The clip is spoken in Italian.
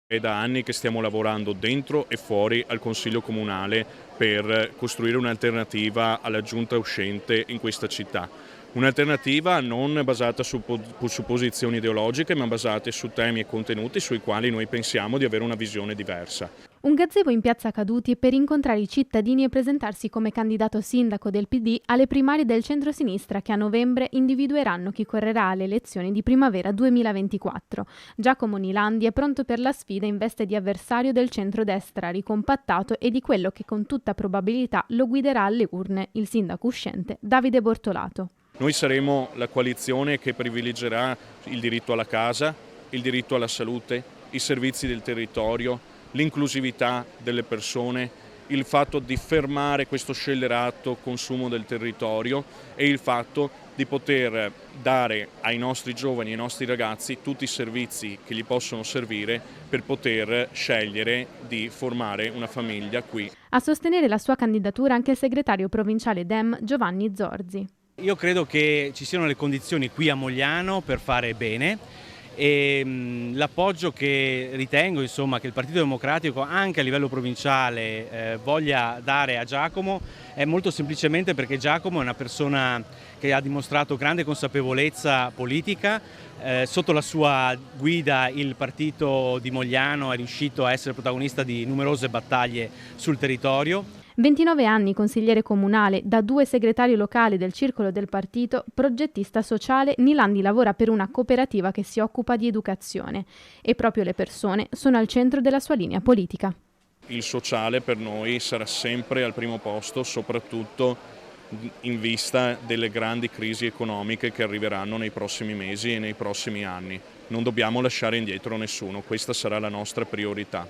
È da anni che stiamo lavorando dentro e fuori al Consiglio Comunale per costruire un'alternativa alla giunta uscente in questa città. Un'alternativa non basata su posizioni ideologiche, ma basate su temi e contenuti sui quali noi pensiamo di avere una visione diversa. Un gazebo in piazza Caduti per incontrare i cittadini e presentarsi come candidato sindaco del PD alle primarie del centro-sinistra che a novembre individueranno chi correrà alle elezioni di primavera 2024. Giacomo Nilandi è pronto per la sfida in veste di avversario del centrodestra ricompattato e di quello che con tutta probabilità lo guiderà alle urne, il sindaco uscente Davide Bortolato. Noi saremo la coalizione che privilegerà il diritto alla casa, il diritto alla salute, i servizi del territorio, l'inclusività delle persone, il fatto di fermare questo scellerato consumo del territorio e il fatto di poter dare ai nostri giovani e ai nostri ragazzi tutti i servizi che gli possono servire per poter scegliere di formare una famiglia qui. A sostenere la sua candidatura anche il segretario provinciale Dem Giovanni Zorzi. Io credo che ci siano le condizioni qui a Mogliano per fare bene e l'appoggio che ritengo che il Partito Democratico anche a livello provinciale voglia dare a Giacomo è molto semplicemente perché Giacomo è una persona che ha dimostrato grande consapevolezza politica. Sotto la sua guida il partito di Mogliano è riuscito a essere protagonista di numerose battaglie sul territorio. 29 anni consigliere comunale, da 2 segretario locale del circolo del partito, progettista sociale, Nilandi lavora per una cooperativa che si occupa di educazione e proprio le persone sono al centro della sua linea politica. Il sociale per noi sarà sempre al primo posto, soprattutto in vista delle grandi crisi economiche che arriveranno nei prossimi mesi e nei prossimi anni. Non dobbiamo lasciare indietro nessuno, questa sarà la nostra priorità.